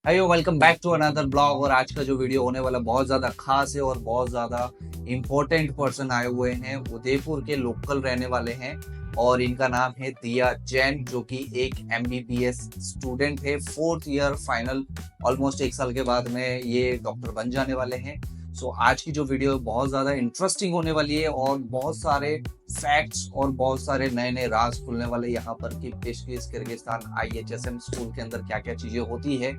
Hello welcome back to another blog. और आज का जो वीडियो होने वाला बहुत ज्यादा खास है और बहुत ज्यादा इम्पोर्टेंट पर्सन आए हुए हैं। उदयपुर के लोकल रहने वाले हैं और इनका नाम है दिया जैन, जो कि एक एमबीबीएस स्टूडेंट है। 4th ईयर फाइनल, ऑलमोस्ट 1 साल के बाद में ये डॉक्टर बन जाने वाले हैं। सो आज की जो वीडियो बहुत ज्यादा इंटरेस्टिंग होने वाली है और बहुत सारे फैक्ट्स और बहुत सारे नए नए राज खुलने वाले यहाँ पर कि पेशकीज किर्गिस्तान आईएचएसएम स्कूल के अंदर क्या क्या चीजें होती है।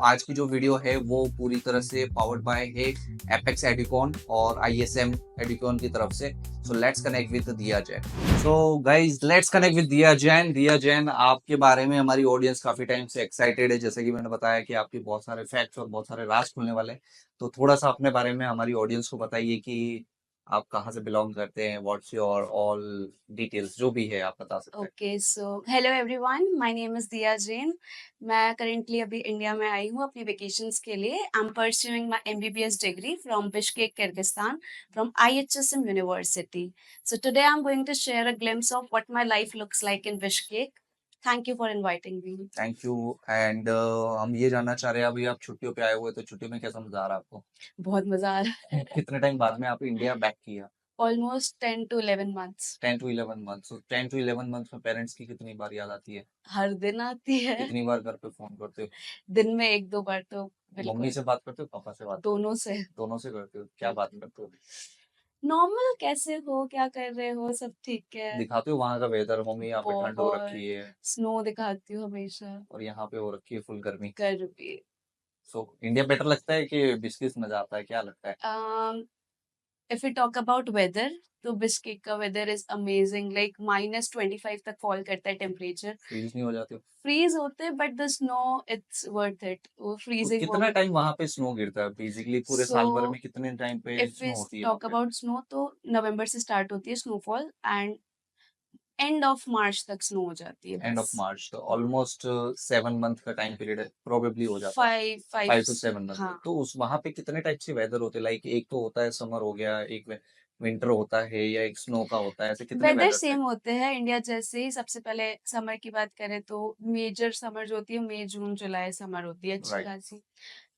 आज की जो वीडियो है वो पूरी तरह से पावर्ड बाय है एपेक्स एडुकॉन और आईएसएम एडुकॉन की तरफ से। सो लेट्स कनेक्ट विद दिया Jain. So guys let's connect with दिया जैन। दिया जैन, आपके बारे में हमारी ऑडियंस काफी टाइम से एक्साइटेड है। जैसे कि मैंने बताया कि आपके बहुत सारे फैक्ट्स और बहुत सारे राज खुलने वाले हैं। तो थोड़ा सा अपने बारे में हमारी ऑडियंस को बताइए कि आप कहाँ से बिलोंग करते हैं, व्हाट्स योर ऑल डिटेल्स, जो भी है आप बता सकते हैं। Okay so hello everyone, my name is दिया जैन। मैं करेंटली अभी इंडिया में आई हूँ अपनी वेकेशंस के लिए। I am pursuing my MBBS degree from Bishkek Kyrgyzstan from IHSM university. So today I am going to share a glimpse of what my life looks like in Bishkek. Thank you for inviting me. Thank you. And हम ये जानना चाह रहे हैं, अभी आप छुट्टियों पे आए हुए तो छुट्टी में कैसा मजा आ रहा है आपको? बहुत मजा आ रहा है। कितने टाइम बाद में आप इंडिया बैक किया? Almost 10 to 11 months। 10 to 11 months. तो 10 to 11 मंथ्स में पेरेंट्स की कितनी बार याद आती है? हर दिन आती है। कितनी बार घर पे फोन करते हो? दिन में 1-2 बार तो मम्मी बिल्कुल। से बात करते हो, पापा से बात करते दोनों से। हो? दोनों से करते हो? क्या बात करते हो? नॉर्मल, कैसे हो, क्या कर रहे हो, सब ठीक है। दिखाते हो वहां का वेदर, मम्मी यहाँ पे ठंड हो बहुत। रखी है स्नो दिखाती हूँ हमेशा। और यहाँ पे हो रखी है फुल गर्मी। कर भी। सो इंडिया बेटर लगता है कि बिस्किट मजा आता है, क्या लगता है? If you talk about whether, तो बिस्किट का वेदर इज अमेजिंग। लाइक -25 तक फॉल करता है टेम्परेचर। फ्रीज नहीं हो जाती हो? फ्रीज होते हैं but the snow, it's worth it. वो तो फ्रीजिंग कितना मोमेंट। टाइम वहां पे स्नो गिरता है बेसिकली पूरे सो साल भर में? कितने टाइम पे इफ वी स्नो होती है वहां टॉक पे? अबाउट स्नो, तो नवंबर से स्टार्ट होती है snowfall and end of March तक स्नो हो जाती है एंड ऑफ बस। मार्च, तो ऑलमोस्ट 7 मंथ का टाइम पीरियड प्रोबेबली हो जाता है। Five five 5 to 7 month. हाँ। तो उस वहां पे कितने टाइप से वेदर होते हैं? लाइक एक तो होता है समर हो गया, एक विंटर होता है या एक स्नो का होता है, ऐसे कितने वेदर वेदर्स है? सेम होते हैं इंडिया जैसे ही। सबसे पहले समर की बात करें तो मेजर समर जो होती है मई जून जुलाई समर होती है अच्छी राइट। खासी।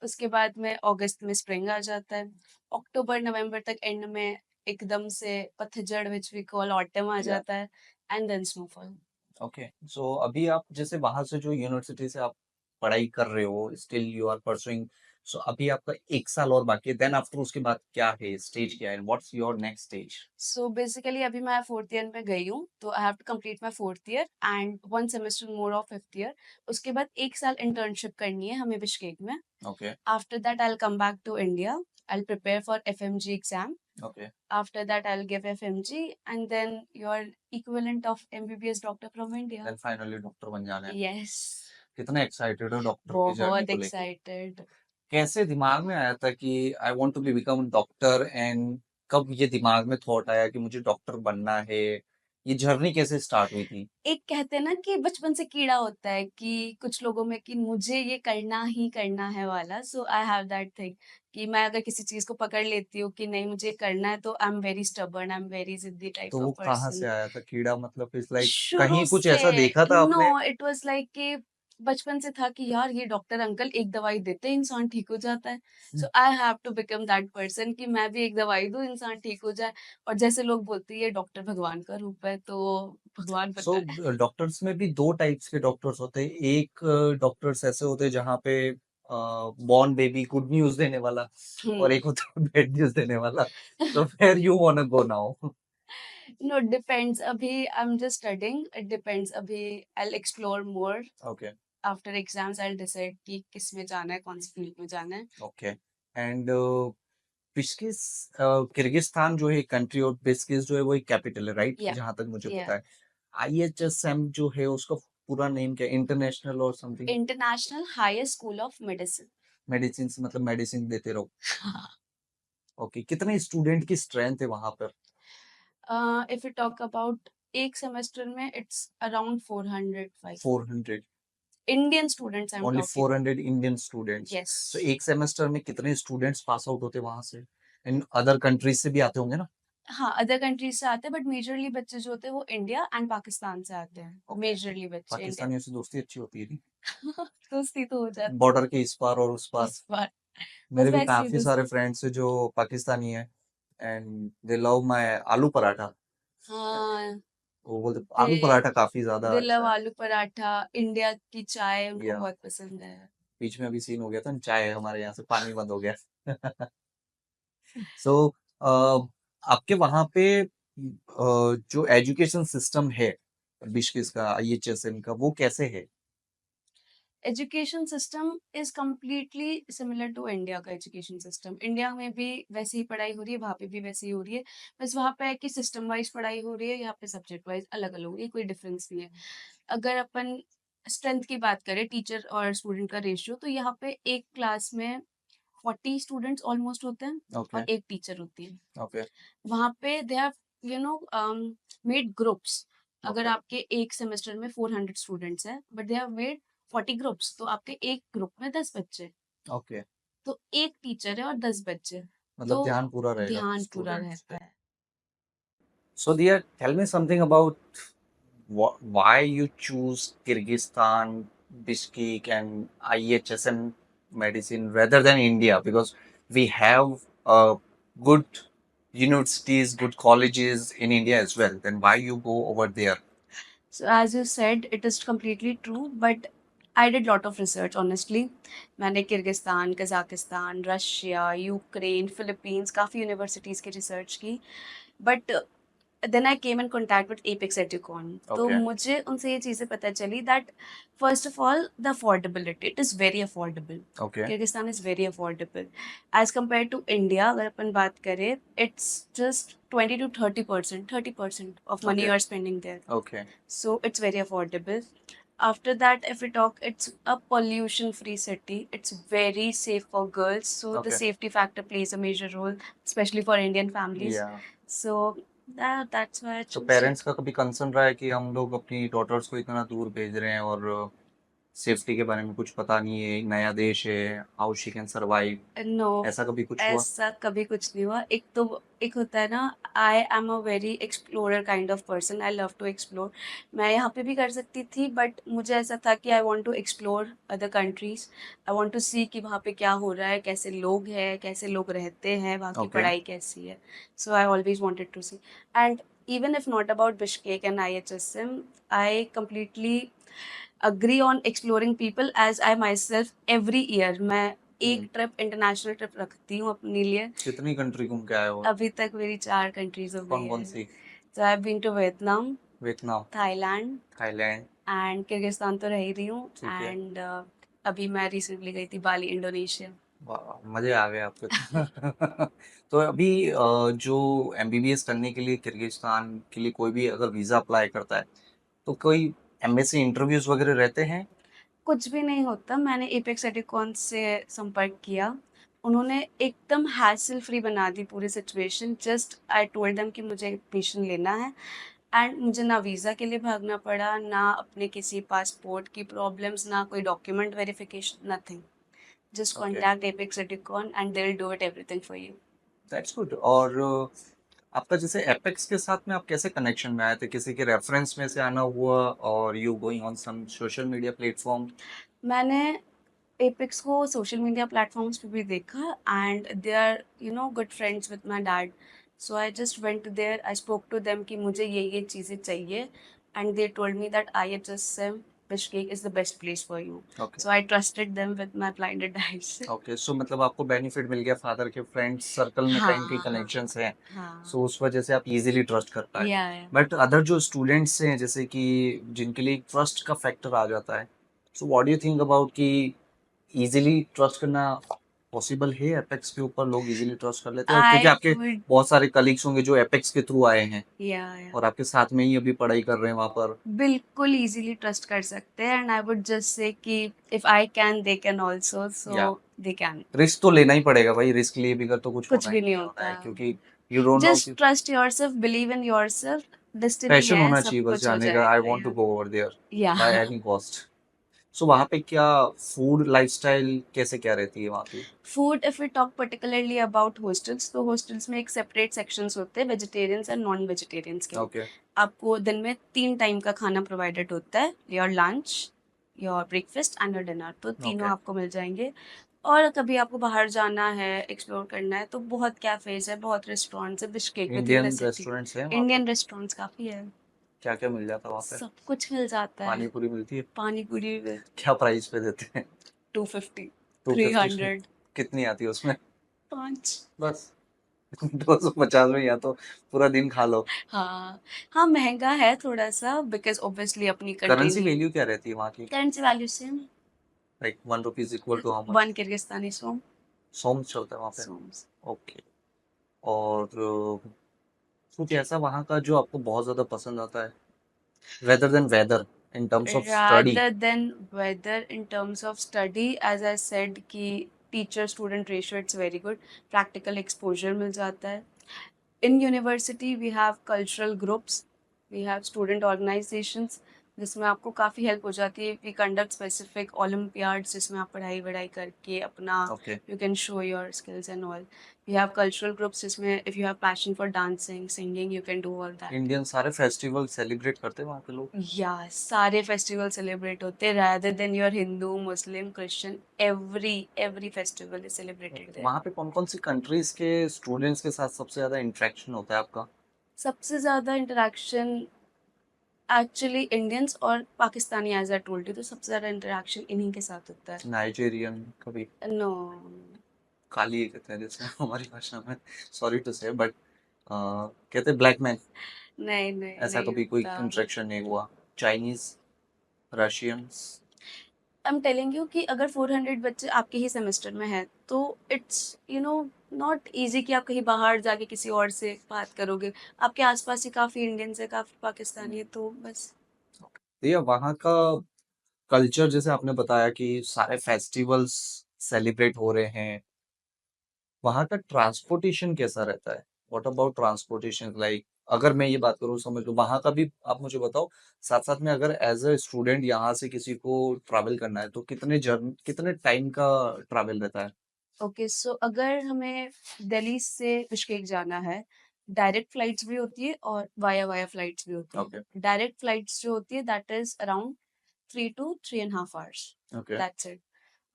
उसके बाद में अगस्त में स्प्रिंग आ जाता है। अक्टूबर नवंबर तक एंड में एकदम से पतझड़ विच वी कॉल ऑटम आ या जाता है। And then snowfall. Okay. So अभी आप जैसे वहां से जो यूनिवर्सिटी से आप पढ़ाई कर रहे हो, स्टिल यू आर परसुइंग। सो अभी आपका 1 साल और बाकी है, देन आफ्टर उसके बाद क्या है, स्टेज क्या है, what's your next stage? So basically अभी मैं 4th ईयर में गई हूँ, तो I have to complete my 4th year and 1 semester more of 5th year. उसके बाद 1 साल इंटर्नशिप करनी है हमें बिश्केक में। Okay. After that, I'll come back to India. I'll prepare for FMG exam. Okay. After that, I'll give FMG, and then your equivalent of MBBS doctor from India. Then finally doctor बन जाना है। Yes, कितने excited हो doctor की journey बहुत को लेके? excited. कैसे दिमाग में आया था कि I want to be become doctor, and कब ये दिमाग में थॉट आया कि मुझे डॉक्टर बनना है? ये जर्नी कैसे स्टार्ट हुई थी? एक कहते हैं ना कि बचपन से कीड़ा होता है कि कुछ लोगों में कि मुझे ये करना ही करना है वाला। सो आई हैव दैट थिंग कि मैं अगर किसी चीज को पकड़ लेती हूँ कि नहीं मुझे करना है, तो I am very stubborn, I am very जिद्दी तो टाइप वो ऑफ कहाँ से पर्सन। आया था कीड़ा? मतलब इट्स लाइक शुरू कहीं कुछ से। ऐसा देखा था नो, आपने? इट वाज लाइक कि बचपन से था कि यार ये डॉक्टर अंकल एक दवाई देते हैं इंसान ठीक हो जाता है। So I have to become that person कि मैं भी एक दवाई दूं इंसान ठीक हो जाए। और जैसे लोग बोलते हैं ये डॉक्टर भगवान का रूप है, तो भगवान सो पता है। डॉक्टर्स में भी दो टाइप्स के डॉक्टर्स होते हैं। एक डॉक्टर्स ऐसे होते हैं जहाँ पे बॉर्न बेबी गुड न्यूज देने वाला, और एक होता है बैड न्यूज देने वाला। तो where you want to go now? No, depends. अभी I am just studying, it depends. अभी I will explore more. Okay. After exams I will decide कि किस में जाना है, कौन सी फील्ड में जाना है। ओके। एंड बिस्किस किर्गिस्तान जो है कंट्री, और बिस्किस जो है वो एक कैपिटल है, राइट? या जहां तक मुझे या पता है। आईएचएसएम जो है उसका पूरा नेम क्या है? इंटरनेशनल और something international higher school of medicine. Medicine, मतलब मेडिसिन देते रहो। ओके। कितने स्टूडेंट की स्ट्रेंथ है वहां पर? इफ यू टॉक अबाउट एक सेमेस्टर में it's around 400 500 400? Indian students I am only talking. 400 Indian students? Yes. So एक सेमेस्टर में कितने स्टूडेंट्स पास आउट होते वहां से? इन अदर कंट्रीज से भी आते होंगे ना? हाँ, अदर कंट्रीज से आते हैं, बट मेजरली बच्चे जो होते हैं वो इंडिया एंड पाकिस्तान से आते हैं। ओके। मेजरली बच्चे इंडिया। पाकिस्तानियों से दोस्ती अच्छी होती है नहीं? दोस्ती तो हो जाती बॉर्डर के इस पार और उस है पार। इस बार। मेरे बस भी वैसी ही काफी सारे दोस्ती। फ्रेंड्स हैं जो पाकिस्तानी हैं, एंड दे लव माय आलू पराठा। हाँ, वो बोलते दे आलू पराठा काफी ज्यादा दे लव अच्छा है। आलू पराठा, इंडिया की चाय उनको या बहुत पसंद है। बीच में अभी सीन हो गया था, चाय हमारे यहाँ से पानी बंद हो गया। सो आपके वहाँ पे जो एजुकेशन सिस्टम है बिशकिस का, आईएचएसएम का, वो कैसे है? Education system is completely similar to India का एजुकेशन सिस्टम। इंडिया में भी वैसे ही पढ़ाई हो रही है, वहाँ पे भी वैसे ही हो रही है। बस वहाँ पे है कि सिस्टम वाइज पढ़ाई हो रही है, यहाँ पे सब्जेक्ट वाइज अलग अलग हो रही है, कोई डिफरेंस नहीं है। अगर अपन स्ट्रेंथ की बात करें, टीचर और स्टूडेंट का रेशियो, तो यहाँ पे एक क्लास में 40 स्टूडेंट्स ऑलमोस्ट होते हैं ओके। और एक टीचर होती है। ओके। वहाँ पे they have you know made groups. अगर ओके। आपके एक सेमेस्टर में 400 स्टूडेंट्स हैं, but they have made 40 groups, तो आपके एक ग्रुप में 10 बच्चे। ओके। तो एक टीचर है और 10 बच्चे। मतलब तो ध्यान पूरा रहेगा ध्यान पूरा स्टूडेंट्स पे। रहता है। So Dia, tell me something about why you choose Kyrgyzstan, Bishkek, and IHSM medicine rather than India, because we have good universities, good colleges in India as well. Then why you go over there? So as you said, it is completely true, but I did lot of research honestly. मैंने Kyrgyzstan, Kazakhstan, Russia, Ukraine, Philippines काफ़ी universities की research की। But then I came in contact with Apex Educon. तो Okay. मुझे उनसे ये चीज़ें पता चली that first of all the affordability, it is very affordable. Okay. Kyrgyzstan is very affordable as compared to India. अगर अपन बात करें, it's just 20 to 30%, 30% of money Okay. You are spending there. Okay. So it's very affordable. After that, if we talk, it's a pollution-free city. It's very safe for girls. So the Okay. safety factor plays a major role, especially for Indian families. Yeah. So that's why I तो choose parents it. का कभी concern रहा है कि हम लोग अपनी daughters को इतना दूर भेज रहे हैं और सेफ्टी के बारे में कुछ पता नहीं है, नया देश है, how she can survive, no, ऐसा कभी कुछ हुआ? ऐसा कभी कुछ नहीं हुआ। एक होता है ना, I am a very explorer kind of person, I love to explore. मैं यहाँ पे भी कर सकती थी, बट मुझे ऐसा था कि I want to explore other countries. I want to see कि वहाँ पे क्या हो रहा है, कैसे लोग हैं, कैसे लोग रहते हैं, वहाँ की ओके। पढ़ाई कैसी है। So I always wanted to see. And even if not about Bishkek and IHSM, I completely agree on exploring people, as I myself every year मैं एक ट्रिप, इंटरनेशनल ट्रिप रखती हूँ अपने लिए। कितनी कंट्री घूम के आए हो? अभी तक मेरी 4 कंट्रीज हो गई कौन कौन है। सी? So I've been to Vietnam, Vietnam, Thailand Thailand. And Kyrgyzstan तो रह ही रही हूँ। ठीक है। एंड अभी मैं रिसेंटली गई थी बाली, इंडोनेशिया। वाह, मजे आ गए आपके तो। तो अभी जो एमबीबीएस करने के लिए किर्गिस्तान के लिए कोई भी अगर वीजा अप्लाई करता है, तो कोई एमबेसी इंटरव्यूज वगैरह रहते हैं? कुछ भी नहीं होता। मैंने एपेक्स एडुकॉन से संपर्क किया, उन्होंने एकदम हैसल फ्री बना दी पूरी situation. Just I told them कि मुझे एडमिशन लेना है, एंड मुझे ना वीज़ा के लिए भागना पड़ा, ना अपने किसी पासपोर्ट की प्रॉब्लम्स, ना कोई document verification, nothing. Just okay, contact Apex Educon and they will do it everything for you. That's good. और आपका जैसे एपेक्स के साथ में आप कैसे कनेक्शन में आए थे? किसी के रेफरेंस में से आना हुआ, और you going on some social media platform? मैंने एपेक्स को सोशल मीडिया प्लेटफॉर्म्स पे भी देखा, and they are good friends with my dad. So I just went there, I spoke to them कि मुझे ये चीज़ें चाहिए, and they told me that IHSM Bishkek is the best place for you. Okay. So I trusted them with my blinded eyes. Okay, so मतलब आपको benefit मिल गया, father के friends circle में कहीं कहीं हाँ, कनेक्शंस हैं, हाँ, सो उस वजह से आप इजीली ट्रस्ट कर पाए। या बट अदर जो स्टूडेंट्स हैं, जैसे कि जिनके लिए ट्रस्ट का फैक्टर आ जाता है, so what do you think about कि इजीली ट्रस्ट करना पॉसिबल है? एपेक्स के ऊपर लोग इजीली ट्रस्ट कर लेते हैं, क्योंकि आई आपके वुड, बहुत सारे कलीग्स होंगे जो एपेक्स के थ्रू आए हैं या और आपके साथ में ही अभी पढ़ाई कर रहे हैं वहां पर। बिल्कुल इजीली ट्रस्ट कर सकते हैं, एंड आई वुड जस्ट से कि if I can they can also, या सो दे कैन। रिस्क तो लेना ही पड़ेगा भाई, रिस्क लिए बगैर तो कुछ कुछ होना ही भी नहीं नहीं होना होता। है, क्योंकि यू डोंट नो जस्ट कि trust yourself, believe in yourself. Destiny passion है, होना सब चाहिए बस कुछ हो जाने का, आई जाएगा। Want to go over there या बाय एनी कॉस्ट। सो वहाँ पे क्या फूड लाइफस्टाइल कैसे क्या रहती है वहाँ की? Food, if we talk particularly about hostels, तो हॉस्टल्स में एक सेपरेट सेक्शंस होते हैं वेजिटेरियंस एंड नॉन वेजिटेरियंस के लिए। ओके, आपको दिन में 3 टाइम का खाना प्रोवाइडेड होता है, your lunch, your breakfast and your dinner, तो तीनों ओके। आपको मिल जाएँगे। और कभी आपको बाहर जाना है, एक्सप्लोर करना है, तो बहुत कैफ़ेज़ है, बहुत रेस्टोरेंट्स है Bishkek with in the Indian city. Restaurants हैं वहाँ पे? इंडियन रेस्टोरेंट्स काफ़ी है, क्या-क्या मिल जाता है वहाँ पे? सब कुछ मिल जाता है। पानी पूरी मिलती है? पानी पूरी विद क्या प्राइस पे देते हैं? 250, 250 300, कितनी आती है उसमें? 5। बस 250 में या तो पूरा दिन खा लो। हाँ, हाँ महँगा है थोड़ा-सा बिकॉज़ ऑब्वियसली अपनी कंट्री करेंसी नहीं है। वैल्यू क्या रहती है वहाँ की? Currency value same, like 1 rupees equal to how much? 1 Kyrgyzstani som, som चलता है वहाँ पे? सोम्स। ओके। और कुछ ऐसा वहाँ का जो आपको बहुत ज़्यादा पसंद आता है? Rather than weather in terms of study? Rather than weather in terms of study, as I said कि teacher student ratio it's very good, practical exposure मिल जाता है। In university we have cultural groups, we have student organisations, जिसमें आपको काफ़ी help हो जाती है। वी कंडक्ट स्पेसिफिक ओलम्पियाड्स जिसमें आप पढ़ाई वढ़ाई करके अपना okay. You can show your skills and all. We have cultural groups जिसमें if you have passion for dancing singing you can do all that. Indian सारे फेस्टिवल सेलिब्रेट करते हैं वहाँ के लोग? या सारे फेस्टिवल सेलिब्रेट होते हैं, rather than your Hindu Muslim Christian, every festival is celebrated okay. There. वहाँ पे कौन-कौन सी कंट्रीज़ के स्टूडेंट्स के साथ सबसे ज़्यादा इंटरेक्शन होता है आपका? सबसे ज़्यादा इंटरेक्शन एक्चुअली इंडियंस और Pakistani, as I told you, तो सबसे ज़्यादा इंटरेक्शन इन्हीं के साथ होता है। नाइजीरियन कभी? नो, काली कहते हैं जैसे हमारी भाषा में, सॉरी टू से बट कहते हैं ब्लैक मैन, नहीं नहीं ऐसा नहीं कभी कोई होता। इंटरेक्शन नहीं हुआ? Chinese, Russians? I am telling you कि अगर 400 बच्चे आपके ही सेमेस्टर में हैं तो इट्स नॉट इजी कि आप कहीं बाहर जाके किसी और से बात करोगे। आपके आसपास ही काफ़ी इंडियंस है, काफ़ी पाकिस्तानी है, तो बस। तो ये वहाँ का कल्चर जैसे आपने बताया कि सारे फेस्टिवल्स सेलिब्रेट हो रहे हैं, वहाँ का ट्रांसपोर्टेशन कैसा रहता है? व्हाट अबाउट ट्रांसपोर्टेशन लाइक अगर मैं ये बात करूँ समझ लो वहाँ का भी आप मुझे बताओ, साथ-साथ में अगर एज़ अ स्टूडेंट यहाँ से किसी को ट्रैवल करना है तो कितने टाइम का ट्रैवल रहता है? ओके, सो अगर हमें दिल्ली से बिश्केक जाना है, डायरेक्ट फ्लाइट्स भी होती है और वाया वाया फ्लाइट्स भी होती ओके, है। डायरेक्ट फ्लाइट्स जो होती है that is around 3 to 3.5 hours, okay, that's it.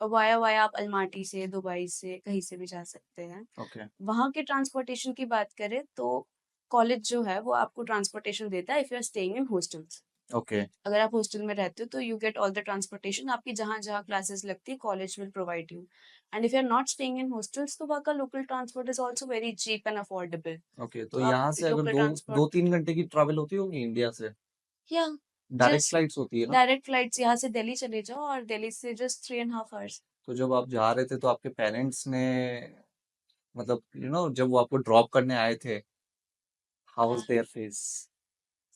और वाया वाया आप अलमाटी से, दुबई से, कहीं से भी जा सकते हैं। ओके, वहाँ के ट्रांसपोर्टेशन की बात करें तो कॉलेज जो है वो आपको ट्रांसपोर्टेशन देता है if you are staying in hostels. Okay, अगर आप हॉस्टल में रहते हो तो you get all the transportation, आपकी जहाँ जहाँ क्लासेस लगती है college will provide you. And if you are not staying in hostels तो वहाँ का local transport is also very cheap and affordable. Okay. तो तो आप यहाँ से अगर लोकल 2 ट्रांसपोर्ट 2-3 घंटे की ट्रैवल होती होगी इंडिया से? या डायरेक्ट जस्ट फ्लाइट्स होती है ना? डायरेक्ट फ्लाइट्स यहाँ से दिल्ली चले जाओ और दिल्ली से जस्ट 3.5 आवर्स। तो जब आप जा रहे थे तो आपके पेरेंट्स ने मतलब जब वो आपको ड्रॉप करने आए थे, how was their face?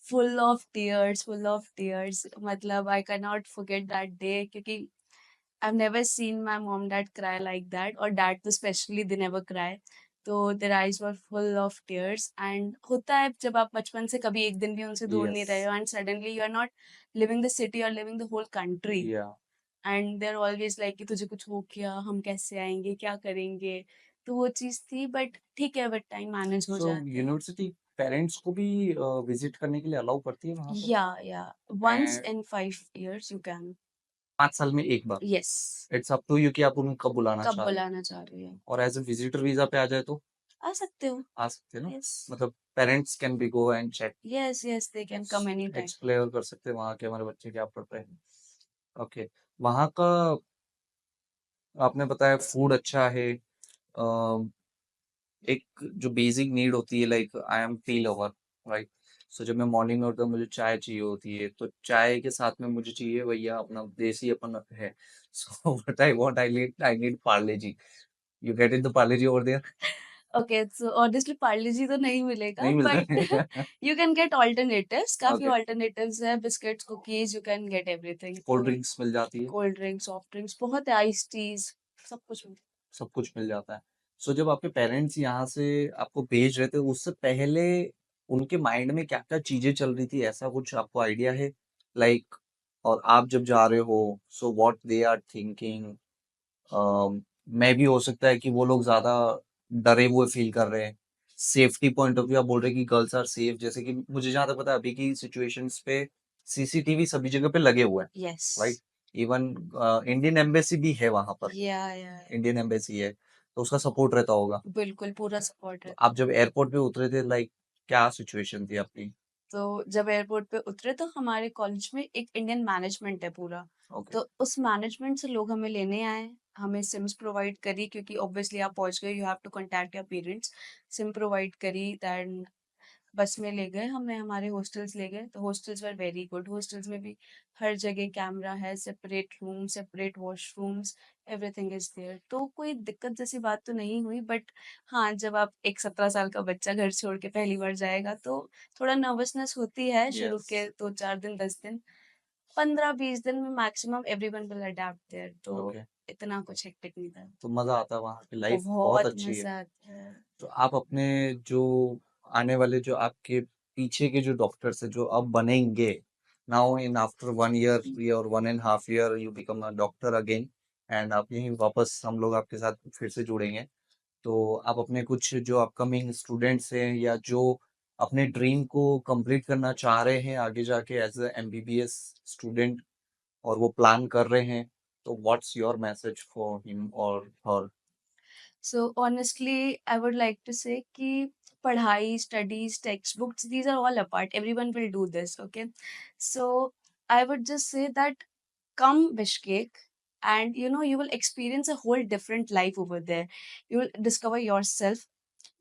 Full of tears, मतलब I can not forget that day क्योंकि I've never seen my mom dad cry like that, or dad तो especially they never cry. तो their eyes were full of tears and होता है जब आप बचपन से कभी एक दिन भी उनसे दूर नहीं यस, रहे हो and suddenly you are not living the city, you are living the whole country या and they're always like कि तुझे कुछ हो गया, हम कैसे आएंगे, क्या करेंगे। तो वो चीज़ थी, बट ठीक है, बट टाइम मैनेज हो सो जाते हैं। यूनिवर्सिटी पेरेंट्स को भी विजिट करने के लिए अलाउ करती है वहाँ पे? या once and in 5 years you can। 5 साल में 1 बार? Yes, it's up to you कि आप उनको कब बुलाना कब चाह रहे हो। बुलाना चाह रही है, और एज़ अ विजिटर वीज़ा पे आ जाए तो आ सकते हो। आ सकते हैं ना? यस, मतलब parents can be go and check, yes they can come any time. Explore कर सकते हैं वहाँ के हमारे बच्चे क्या पढ़ रहे हैं। ओके, वहाँ का आपने बताया फूड अच्छा है। एक जो बेसिक नीड होती है like I am tea lover, right? So जब मैं मॉर्निंग में उठता हूँ मुझे चाय चाहिए होती है, तो चाय के साथ में मुझे चाहिए भैया अपना देसी अपन है। So what I want I need Parle G. You get it the Parle G over there? Okay, so honestly Parle G तो नहीं मिलेगा, नहीं मिलता बट है? यू कैन गेट ऑल्टरनेटिव्स, काफी ओके, ऑल्टरनेटिव्स है, biscuits, cookies, you can get everything. Cold तो drinks मिल जाती है, कोल्ड ड्रिंक्स, सॉफ्ट ड्रिंक्स बहुत है, आइस टीज, सब कुछ सब कुछ मिल जाता है। सो जब आपके पेरेंट्स यहाँ से आपको भेज रहे थे उससे पहले उनके माइंड में क्या-क्या चीज़ें चल रही थी ऐसा कुछ आपको आइडिया है? लाइक और आप जब जा रहे हो, so what they are thinking, मैं भी हो सकता है कि वो लोग ज्यादा डरे हुए फील कर रहे हैं। सेफ्टी पॉइंट ऑफ व्यू आप बोल रहे हैं कि गर्ल्स आर सेफ, जैसे कि मुझे जहां तक पता है अभी की सिचुएशंस पे सीसीटीवी सभी जगह पे लगे हुए हैं, yes. Right? Even Indian embassy भी है वहां पर, या इंडियन एम्बेसी है, तो उसका सपोर्ट रहता होगा। बिल्कुल पूरा सपोर्ट तो रहता आप है। जब एयरपोर्ट पे उतरे थे, लाइक क्या सिचुएशन थी आपकी? तो जब एयरपोर्ट पे उतरे तो हमारे कॉलेज में एक इंडियन मैनेजमेंट है पूरा। ओके। तो उस मैनेजमेंट से लोग हमें लेने आए, हमें सिम्स प्रोवाइड करी क्योंकि ऑब्वियसली आप पहुंच गए, you have to contact your parents. Sim provide करी, दैन बस में ले गए हमें, हमारे हॉस्टल्स ले गए। तो hostels were very good, hostels में भी हर जगह कैमरा है, separate room, separate washrooms, everything is there. तो कोई दिक्कत जैसी बात तो नहीं हुई, बट हाँ, जब आप एक 17 साल का बच्चा घर छोड़ के पहली बार जाएगा तो थोड़ा नर्वसनेस होती है शुरू यस। के 2-4 दिन, 10 दिन, 15-20 दिन में maximum everyone will adapt there. तो ओके। इतना कुछ हेक्टिक नहीं था। तो मजा आता है, वहाँ की लाइफ बहुत बहुत अच्छी है। मजा आता है। तो आप अपने जो आने वाले, जो आपके पीछे के जो डॉक्टर्स हैं जो अब बनेंगे, नाउ इन आफ्टर 1 ईयर और 1.5 year you become a doctor again, and आप यहीं वापस हम लोग आपके साथ फिर से जुड़ेंगे। तो आप अपने कुछ जो अपकमिंग स्टूडेंट्स हैं या जो अपने ड्रीम को कंप्लीट करना चाह रहे हैं आगे जाके एज अ एमबीबीएस स्टूडेंट, और वो प्लान कर रहे हैं, तो what's your message for him और her? So honestly I would like to say कि पढ़ाई, studies, text books, these are all apart, everyone will do this, okay? So I would just say that come Bishkek, and you will experience a whole different life over there. You will discover yourself,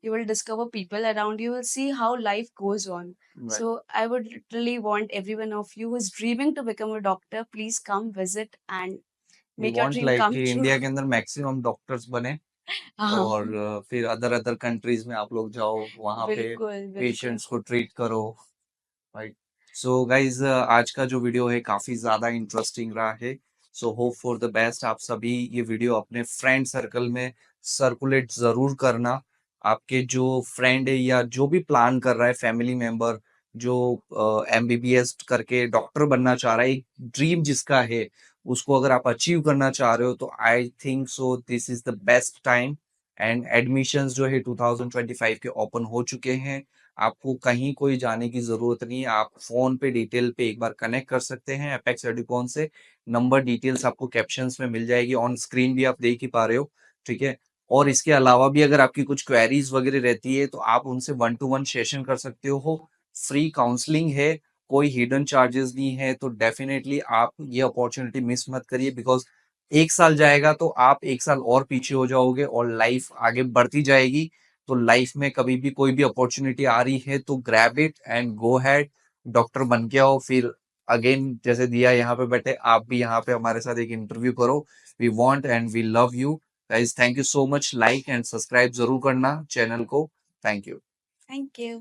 you will discover people around you, will see how life goes on. Right. So I would literally want everyone of you who is dreaming to become a doctor, please come visit and we make your want dream like come कि true. India के अंदर maximum doctors बने, हाँ, और फिर other other countries में आप लोग जाओ, वहां पे बिल्कुल बिल्कुल। पेशेंट्स को ट्रीट करो, राइट? सो गाइज, आज का जो वीडियो है काफी ज्यादा इंटरेस्टिंग रहा है। So hope for the best. आप सभी ये वीडियो अपने फ्रेंड सर्कल में सर्कुलेट जरूर करना। आपके जो फ्रेंड है या जो भी प्लान कर रहा है, फैमिली मेंबर जो एमबीबीएस करके डॉक्टर बनना चाह रहा है, एक ड्रीम जिसका है, उसको अगर आप अचीव करना चाह रहे हो, तो I think so this is the best time. And admissions जो है 2025 के ओपन हो चुके हैं। आपको कहीं कोई जाने की जरूरत नहीं है, आप फोन पे डिटेल पे एक बार कनेक्ट कर सकते हैं अपेक्स एडुकॉन से। नंबर डिटेल्स आपको कैप्शंस में मिल जाएगी, ऑन स्क्रीन भी आप देख ही पा रहे हो, ठीक है? और इसके अलावा भी अगर आपकी कुछ क्वेरीज वगैरह रहती है, तो आप उनसे 1-to-1 सेशन कर सकते हो। फ्री काउंसलिंग है, कोई हिडन चार्जेस नहीं है। तो डेफिनेटली आप ये अपॉर्चुनिटी मिस मत करिए, बिकॉज 1 साल जाएगा तो आप 1 साल और पीछे हो जाओगे और लाइफ आगे बढ़ती जाएगी। तो लाइफ में कभी भी कोई भी अपॉर्चुनिटी आ रही है तो grab it and go had, doctor बन के आओ। फिर अगेन जैसे दिया यहाँ पे बैठे, आप भी यहाँ पे हमारे साथ एक इंटरव्यू करो। We want and we love you guys. Thank you so much. Like and subscribe जरूर करना चैनल को। थैंक यू। Thank you.